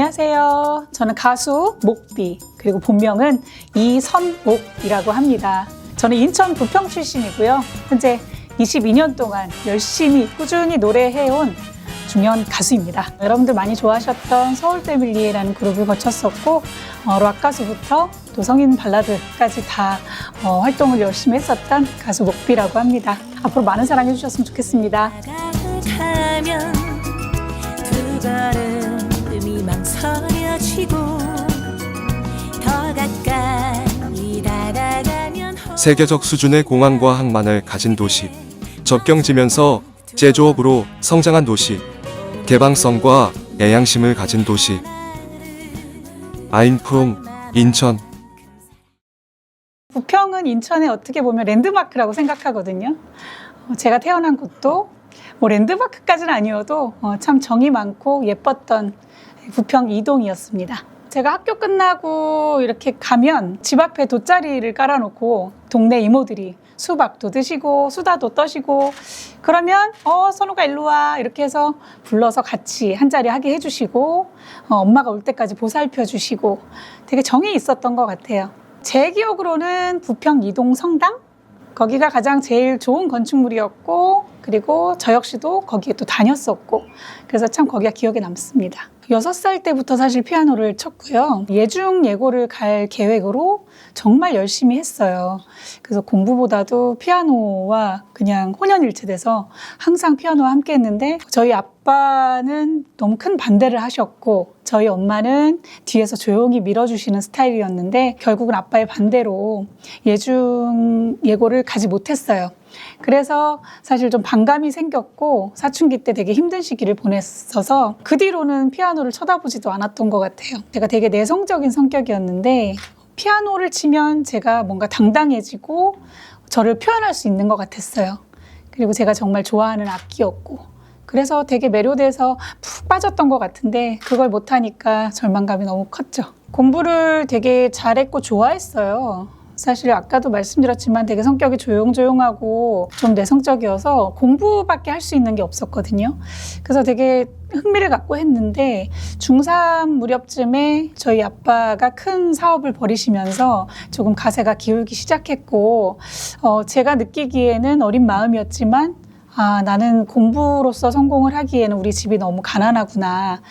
안녕하세요. 저는 가수 목비, 그리고 본명은 이선옥이라고 합니다. 저는 인천 부평 출신이고요. 현재 22년 동안 열심히 꾸준히 노래해온 중년 가수입니다. 여러분들 많이 좋아하셨던 서울패밀리라는 그룹을 거쳤었고 락 가수부터 또 성인 발라드까지 다 활동을 열심히 했었던 가수 목비라고 합니다. 앞으로 많은 사랑해 주셨으면 좋겠습니다. 두 걸음이 망설여지고 더 가까이 다가가면 세계적 수준의 공항과 항만을 가진 도시, 접경지면서 제조업으로 성장한 도시, 개방성과 애양심을 가진 도시. I'm from 인천. 부평은 인천의 어떻게 보면 랜드마크라고 생각하거든요. 제가 태어난 곳도 랜드마크까지는 아니어도 참 정이 많고 예뻤던 부평 이동이었습니다. 제가 학교 끝나고 이렇게 가면 집 앞에 돗자리를 깔아놓고 동네 이모들이 수박도 드시고 수다도 떠시고 그러면 선우가 일로 와 이렇게 해서 불러서 같이 한자리 하게 해주시고 엄마가 올 때까지 보살펴 주시고 되게 정이 있었던 것 같아요. 제 기억으로는 부평 이동 성당? 거기가 가장 제일 좋은 건축물이었고 그리고 저 역시도 거기에 또 다녔었고 그래서 참 거기가 기억에 남습니다. 6살 때부터 사실 피아노를 쳤고요. 예중 예고를 갈 계획으로 정말 열심히 했어요. 그래서 공부보다도 피아노와 그냥 혼연일체돼서 항상 피아노와 함께 했는데 저희 아빠는 너무 큰 반대를 하셨고 저희 엄마는 뒤에서 조용히 밀어주시는 스타일이었는데 결국은 아빠의 반대로 예중 예고를 가지 못했어요. 그래서 사실 좀 반감이 생겼고 사춘기 때 되게 힘든 시기를 보냈어서 그 뒤로는 피아노를 쳐다보지도 않았던 것 같아요. 제가 되게 내성적인 성격이었는데 피아노를 치면 제가 뭔가 당당해지고 저를 표현할 수 있는 것 같았어요. 그리고 제가 정말 좋아하는 악기였고 그래서 되게 매료돼서 푹 빠졌던 것 같은데 그걸 못하니까 절망감이 너무 컸죠. 공부를 되게 잘했고 좋아했어요. 사실 아까도 말씀드렸지만 되게 성격이 조용조용하고 좀 내성적이어서 공부밖에 할 수 있는 게 없었거든요. 그래서 되게 흥미를 갖고 했는데 중3 무렵쯤에 저희 아빠가 큰 사업을 벌이시면서 조금 가세가 기울기 시작했고 제가 느끼기에는 어린 마음이었지만 나는 공부로서 성공을 하기에는 우리 집이 너무 가난하구나.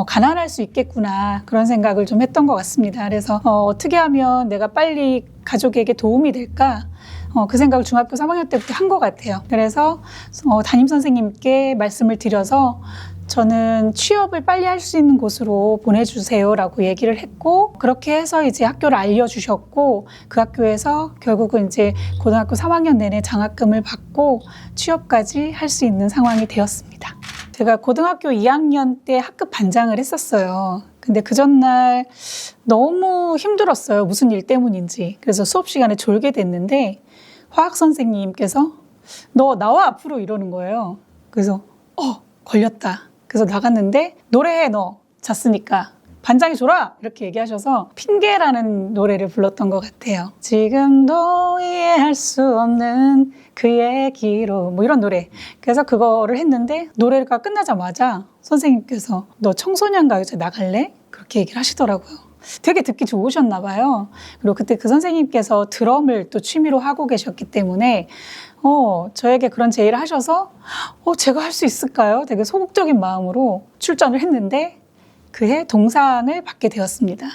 가난할 수 있겠구나 그런 생각을 좀 했던 것 같습니다. 그래서 어떻게 하면 내가 빨리 가족에게 도움이 될까 그 생각을 중학교 3학년 때부터 한 것 같아요. 그래서 담임선생님께 말씀을 드려서 저는 취업을 빨리 할 수 있는 곳으로 보내주세요 라고 얘기를 했고 그렇게 해서 이제 학교를 알려주셨고 그 학교에서 결국은 이제 고등학교 3학년 내내 장학금을 받고 취업까지 할 수 있는 상황이 되었습니다. 제가 고등학교 2학년 때 학급 반장을 했었어요. 근데 그 전날 너무 힘들었어요. 무슨 일 때문인지. 그래서 수업 시간에 졸게 됐는데 화학 선생님께서 너 나와 앞으로 이러는 거예요. 그래서 걸렸다. 그래서 나갔는데 노래해 너 잤으니까. 반장이 졸아! 이렇게 얘기하셔서 핑계라는 노래를 불렀던 것 같아요. 지금도 이해할 수 없는 그 얘기로 이런 노래. 그래서 그거를 했는데 노래가 끝나자마자 선생님께서 너 청소년 가요제 나갈래? 그렇게 얘기를 하시더라고요. 되게 듣기 좋으셨나 봐요. 그리고 그때 그 선생님께서 드럼을 또 취미로 하고 계셨기 때문에 저에게 그런 제의를 하셔서 제가 할 수 있을까요? 되게 소극적인 마음으로 출전을 했는데 그해 동상을 받게 되었습니다.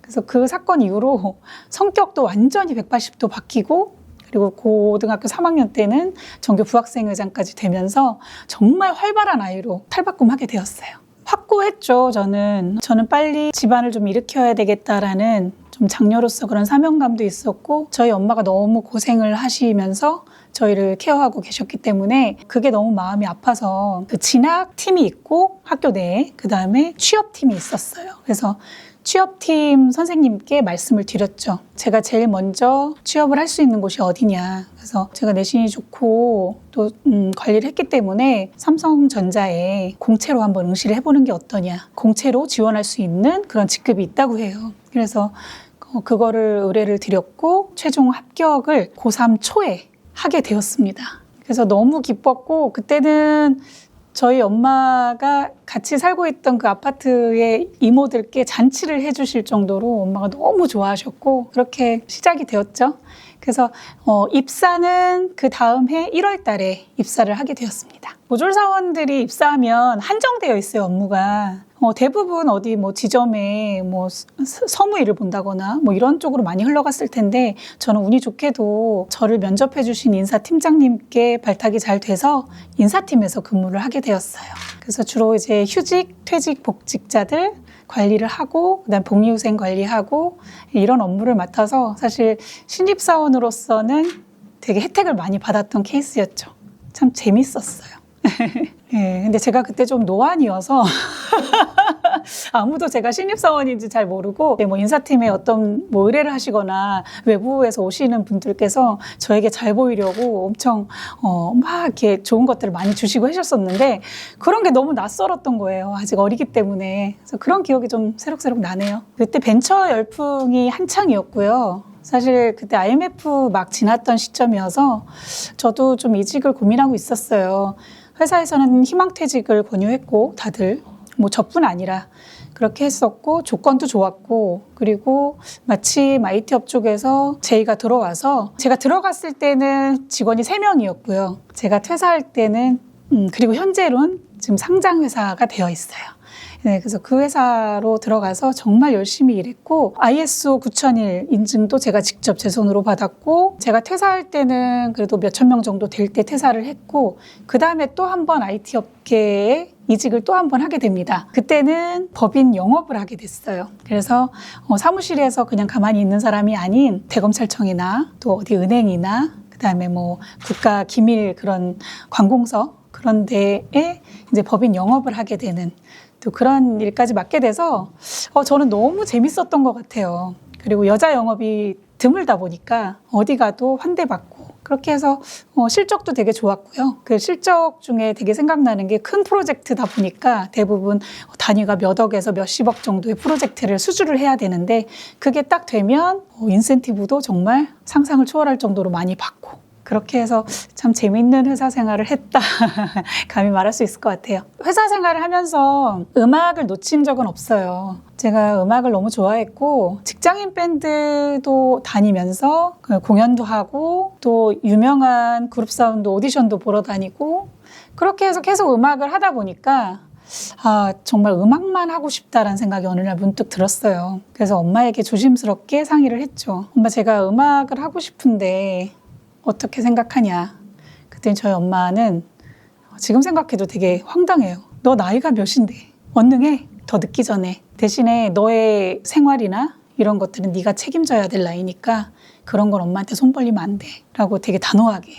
그래서 그 사건 이후로 성격도 완전히 180도 바뀌고 그리고 고등학교 3학년 때는 전교 부학생회장까지 되면서 정말 활발한 아이로 탈바꿈하게 되었어요. 확고했죠, 저는 빨리 집안을 좀 일으켜야 되겠다라는 좀 장녀로서 그런 사명감도 있었고 저희 엄마가 너무 고생을 하시면서 저희를 케어하고 계셨기 때문에 그게 너무 마음이 아파서 그 진학팀이 있고 학교 내에 그다음에 취업팀이 있었어요. 그래서 취업팀 선생님께 말씀을 드렸죠. 제가 제일 먼저 취업을 할 수 있는 곳이 어디냐. 그래서 제가 내신이 좋고 또 관리를 했기 때문에 삼성전자에 공채로 한번 응시를 해보는 게 어떠냐. 공채로 지원할 수 있는 그런 직급이 있다고 해요. 그래서 그거를 의뢰를 드렸고 최종 합격을 고3 초에 하게 되었습니다. 그래서 너무 기뻤고 그때는 저희 엄마가 같이 살고 있던 그 아파트의 이모들께 잔치를 해주실 정도로 엄마가 너무 좋아하셨고 그렇게 시작이 되었죠. 그래서 입사는 그 다음 해 1월 달에 입사를 하게 되었습니다. 보졸사원들이 입사하면 한정되어 있어요, 업무가. 대부분 어디 뭐 지점에 뭐 서무 일을 본다거나 뭐 이런 쪽으로 많이 흘러갔을 텐데 저는 운이 좋게도 저를 면접해 주신 인사팀장님께 발탁이 잘 돼서 인사팀에서 근무를 하게 되었어요. 그래서 주로 이제 휴직, 퇴직, 복직자들 관리를 하고 그다음 복리후생 관리하고 이런 업무를 맡아서 사실 신입사원으로서는 되게 혜택을 많이 받았던 케이스였죠. 참 재밌었어요. 네, 근데 제가 그때 좀 노안이어서 아무도 제가 신입사원인지 잘 모르고 뭐 인사팀에 어떤 뭐 의뢰를 하시거나 외부에서 오시는 분들께서 저에게 잘 보이려고 엄청 막 이렇게 좋은 것들을 많이 주시고 하셨었는데 그런 게 너무 낯설었던 거예요. 아직 어리기 때문에. 그래서 그런 기억이 좀 새록새록 나네요. 그때 벤처 열풍이 한창이었고요. 사실 그때 IMF 막 지났던 시점이어서 저도 좀 이직을 고민하고 있었어요. 회사에서는 희망퇴직을 권유했고 다들 뭐 저뿐 아니라 그렇게 했었고 조건도 좋았고 그리고 마침 IT 업쪽에서 제의가 들어와서 제가 들어갔을 때는 직원이 3명이었고요. 제가 퇴사할 때는 그리고 현재로는 지금 상장 회사가 되어 있어요. 네, 그래서 그 회사로 들어가서 정말 열심히 일했고 ISO 9001 인증도 제가 직접 제 손으로 받았고 제가 퇴사할 때는 그래도 몇천 명 정도 될 때 퇴사를 했고 그 다음에 또 한 번 IT 업계에 이직을 또 한 번 하게 됩니다. 그때는 법인 영업을 하게 됐어요. 그래서 사무실에서 그냥 가만히 있는 사람이 아닌 대검찰청이나 또 어디 은행이나 그다음에 뭐 국가 기밀 그런 관공서 그런 데에 이제 법인 영업을 하게 되는 또 그런 일까지 맡게 돼서 저는 너무 재밌었던 것 같아요. 그리고 여자 영업이 드물다 보니까 어디 가도 환대받고 그렇게 해서 실적도 되게 좋았고요. 그 실적 중에 되게 생각나는 게 큰 프로젝트다 보니까 대부분 단위가 몇 억에서 몇십억 정도의 프로젝트를 수주를 해야 되는데 그게 딱 되면 인센티브도 정말 상상을 초월할 정도로 많이 받고 그렇게 해서 참 재밌는 회사 생활을 했다 감히 말할 수 있을 것 같아요. 회사 생활을 하면서 음악을 놓친 적은 없어요. 제가 음악을 너무 좋아했고 직장인 밴드도 다니면서 공연도 하고 또 유명한 그룹 사운드 오디션도 보러 다니고 그렇게 해서 계속 음악을 하다 보니까 정말 음악만 하고 싶다라는 생각이 어느 날 문득 들었어요. 그래서 엄마에게 조심스럽게 상의를 했죠. 엄마, 제가 음악을 하고 싶은데 어떻게 생각하냐. 그랬더니 저희 엄마는 지금 생각해도 되게 황당해요. 너 나이가 몇인데 언능해. 더 늦기 전에. 대신에 너의 생활이나 이런 것들은 네가 책임져야 될 나이니까 그런 건 엄마한테 손 벌리면 안 돼 라고 되게 단호하게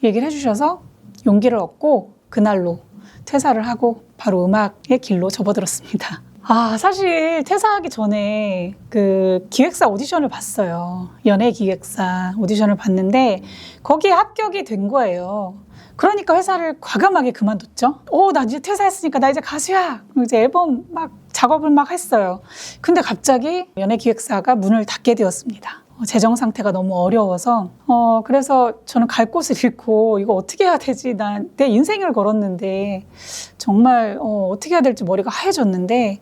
얘기를 해주셔서 용기를 얻고 그날로 퇴사를 하고 바로 음악의 길로 접어들었습니다. 사실 퇴사하기 전에 그 기획사 오디션을 봤어요. 연예 기획사 오디션을 봤는데 거기에 합격이 된 거예요. 그러니까 회사를 과감하게 그만뒀죠. 나 이제 퇴사했으니까 나 이제 가수야. 그리고 이제 앨범 막 작업을 막 했어요. 근데 갑자기 연예 기획사가 문을 닫게 되었습니다. 재정 상태가 너무 어려워서 그래서 저는 갈 곳을 잃고 이거 어떻게 해야 되지? 내 인생을 걸었는데 정말 어떻게 해야 될지 머리가 하얘졌는데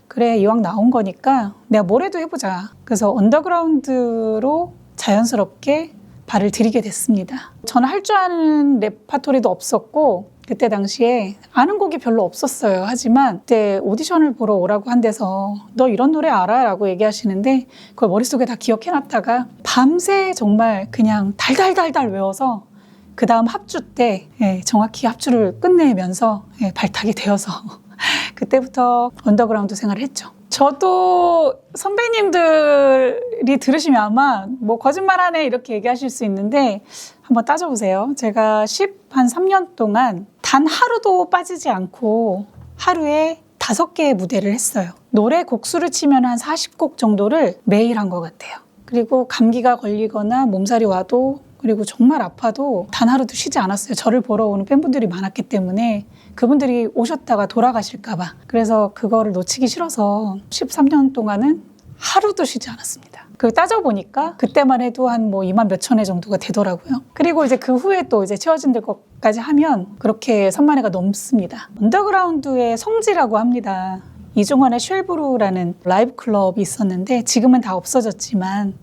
그래 이왕 나온 거니까 내가 뭐라도 해보자. 그래서 언더그라운드로 자연스럽게 발을 들이게 됐습니다. 저는 할 줄 아는 레파토리도 없었고 그때 당시에 아는 곡이 별로 없었어요. 하지만 그때 오디션을 보러 오라고 한 데서 너 이런 노래 알아? 라고 얘기하시는데 그걸 머릿속에 다 기억해놨다가 밤새 정말 그냥 달달달달 외워서 그 다음 합주 때 정확히 합주를 끝내면서 발탁이 되어서 그때부터 언더그라운드 생활을 했죠. 저도 선배님들이 들으시면 아마 뭐 거짓말하네 이렇게 얘기하실 수 있는데 한번 따져보세요. 제가 한 3년 동안 단 하루도 빠지지 않고 하루에 5개의 무대를 했어요. 노래 곡수를 치면 한 40곡 정도를 매일 한 것 같아요. 그리고 감기가 걸리거나 몸살이 와도 그리고 정말 아파도 단 하루도 쉬지 않았어요. 저를 보러 오는 팬분들이 많았기 때문에 그분들이 오셨다가 돌아가실까 봐. 그래서 그거를 놓치기 싫어서 13년 동안은 하루도 쉬지 않았습니다. 그 따져보니까 그때만 해도 한 뭐 2만 몇천 회 정도가 되더라고요. 그리고 이제 그 후에 또 이제 채워진 것까지 하면 그렇게 3만 회가 넘습니다. 언더그라운드의 성지라고 합니다. 이종환의 쉘브루라는 라이브 클럽이 있었는데 지금은 다 없어졌지만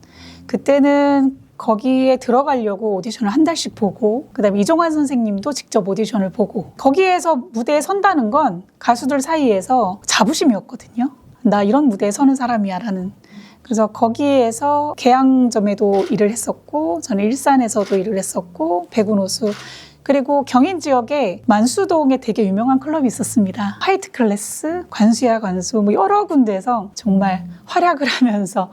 그때는 거기에 들어가려고 오디션을 한 달씩 보고 그다음에 이종환 선생님도 직접 오디션을 보고 거기에서 무대에 선다는 건 가수들 사이에서 자부심이었거든요. 나 이런 무대에 서는 사람이야 라는. 그래서 거기에서 계양점에도 일을 했었고 저는 일산에서도 일을 했었고 백운호수 그리고 경인 지역에 만수동에 되게 유명한 클럽이 있었습니다. 화이트 클래스, 관수야 관수 뭐 여러 군데에서 정말 활약을 하면서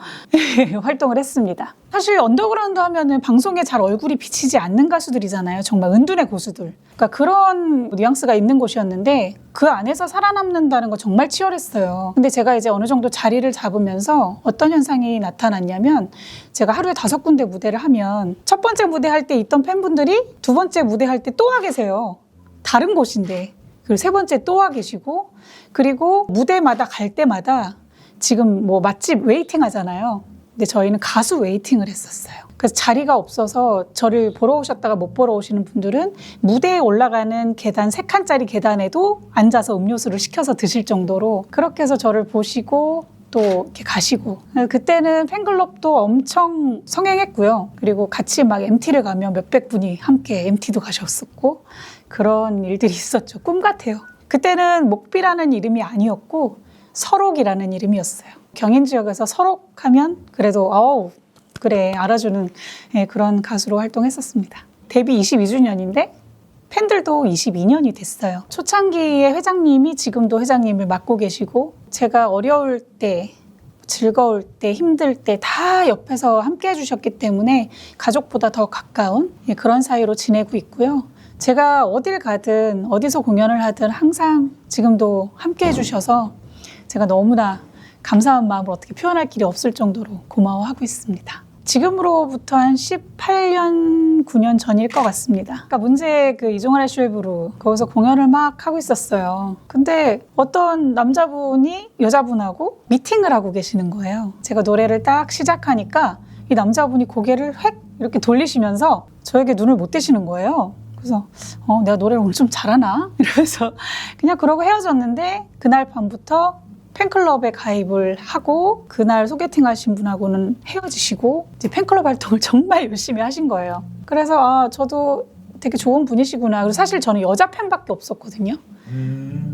활동을 했습니다. 사실 언더그라운드 하면은 방송에 잘 얼굴이 비치지 않는 가수들이잖아요. 정말 은둔의 고수들. 그러니까 그런 뉘앙스가 있는 곳이었는데 그 안에서 살아남는다는 거 정말 치열했어요. 근데 제가 이제 어느 정도 자리를 잡으면서 어떤 현상이 나타났냐면 제가 하루에 5군데 무대를 하면 첫 번째 무대 할 때 있던 팬분들이 두 번째 무대 할 때 또 와 계세요. 다른 곳인데. 그리고 세 번째 또 와 계시고 그리고 무대마다 갈 때마다 지금 뭐 맛집 웨이팅 하잖아요. 근데 저희는 가수 웨이팅을 했었어요. 그래서 자리가 없어서 저를 보러 오셨다가 못 보러 오시는 분들은 무대에 올라가는 계단 3칸짜리 계단에도 앉아서 음료수를 시켜서 드실 정도로 그렇게 해서 저를 보시고 또 이렇게 가시고 그때는 팬클럽도 엄청 성행했고요. 그리고 같이 막 MT를 가면 몇백 분이 함께 MT도 가셨었고 그런 일들이 있었죠. 꿈 같아요. 그때는 목비라는 이름이 아니었고 설옥이라는 이름이었어요. 경인 지역에서 설옥하면 그래도 아우 그래 알아주는 그런 가수로 활동했었습니다. 데뷔 22주년인데 팬들도 22년이 됐어요. 초창기에 회장님이 지금도 회장님을 맡고 계시고 제가 어려울 때 즐거울 때 힘들 때 다 옆에서 함께 해주셨기 때문에 가족보다 더 가까운 그런 사이로 지내고 있고요. 제가 어딜 가든 어디서 공연을 하든 항상 지금도 함께 해주셔서 제가 너무나 감사한 마음을 어떻게 표현할 길이 없을 정도로 고마워하고 있습니다. 지금으로부터 한 18년, 9년 전일 것 같습니다. 그러니까 문제 그 이종환의 쉘브루 거기서 공연을 막 하고 있었어요. 근데 어떤 남자분이 여자분하고 미팅을 하고 계시는 거예요. 제가 노래를 딱 시작하니까 이 남자분이 고개를 획 이렇게 돌리시면서 저에게 눈을 못 떼시는 거예요. 그래서 내가 노래를 오늘 좀 잘하나? 이러면서 그냥 그러고 헤어졌는데 그날 밤부터 팬클럽에 가입을 하고 그날 소개팅 하신 분하고는 헤어지시고 이제 팬클럽 활동을 정말 열심히 하신 거예요. 그래서 저도 되게 좋은 분이시구나. 그리고 사실 저는 여자 팬밖에 없었거든요.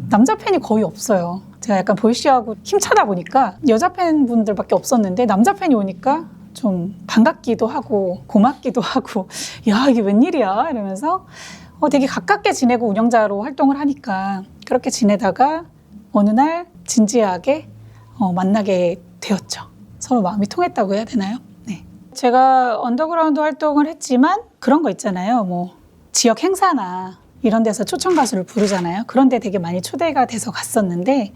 남자 팬이 거의 없어요. 제가 약간 보이시하고 힘차다 보니까 여자 팬분들밖에 없었는데 남자 팬이 오니까 좀 반갑기도 하고 고맙기도 하고 야 이게 웬일이야 이러면서 되게 가깝게 지내고 운영자로 활동을 하니까 그렇게 지내다가 어느 날 진지하게 만나게 되었죠. 서로 마음이 통했다고 해야 되나요? 네. 제가 언더그라운드 활동을 했지만 그런 거 있잖아요. 뭐 지역 행사나 이런 데서 초청 가수를 부르잖아요. 그런 데 되게 많이 초대가 돼서 갔었는데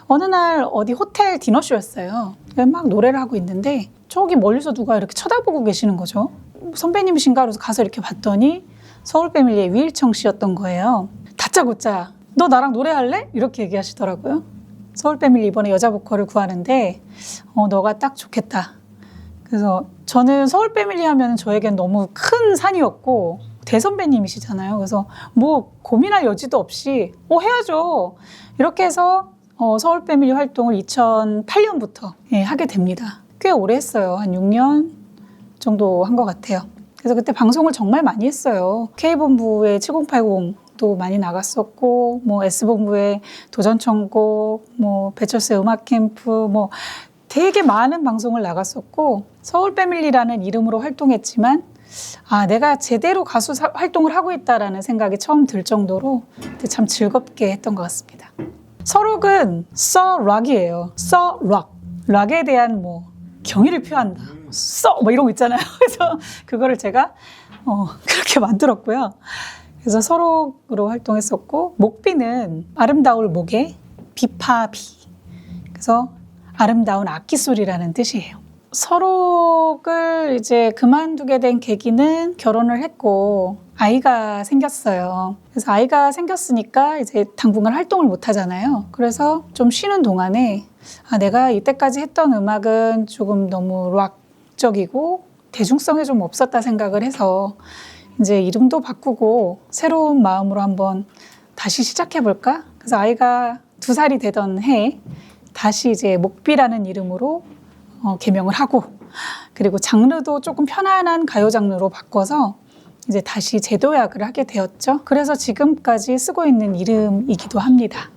어느 날 어디 호텔 디너쇼였어요. 막 노래를 하고 있는데 저기 멀리서 누가 이렇게 쳐다보고 계시는 거죠. 선배님이신가 그래서 가서 이렇게 봤더니 서울 패밀리의 위일청 씨였던 거예요. 다짜고짜 너 나랑 노래할래? 이렇게 얘기하시더라고요. 서울 패밀리 이번에 여자 보컬을 구하는데 너가 딱 좋겠다. 그래서 저는 서울 패밀리 하면 저에겐 너무 큰 산이었고 대선배님이시잖아요. 그래서 뭐 고민할 여지도 없이 해야죠. 이렇게 해서 서울 패밀리 활동을 2008년부터 하게 됩니다. 꽤 오래 했어요. 한 6년 정도 한 것 같아요. 그래서 그때 방송을 정말 많이 했어요. K본부의 7080도 많이 나갔었고 뭐 S본부의 도전천곡, 뭐 배철수의 음악캠프 뭐 되게 많은 방송을 나갔었고 서울 패밀리라는 이름으로 활동했지만 내가 제대로 가수 활동을 하고 있다라는 생각이 처음 들 정도로 참 즐겁게 했던 것 같습니다. 서록은 락이에요. 락. 락에 대한 뭐 경의를 표한다. 뭐 이런 거 있잖아요. 그래서 그거를 제가 그렇게 만들었고요. 그래서 서록으로 활동했었고 목비는 아름다울 목에 비파비. 그래서 아름다운 악기소리라는 뜻이에요. 서록을 이제 그만두게 된 계기는 결혼을 했고 아이가 생겼어요. 그래서 아이가 생겼으니까 이제 당분간 활동을 못 하잖아요. 그래서 좀 쉬는 동안에 내가 이때까지 했던 음악은 조금 너무 락적이고 대중성이 좀 없었다 생각을 해서 이제 이름도 바꾸고 새로운 마음으로 한번 다시 시작해볼까? 그래서 아이가 2살이 되던 해에 다시 이제 목비라는 이름으로 개명을 하고, 그리고 장르도 조금 편안한 가요 장르로 바꿔서 이제 다시 재도약을 하게 되었죠. 그래서 지금까지 쓰고 있는 이름이기도 합니다.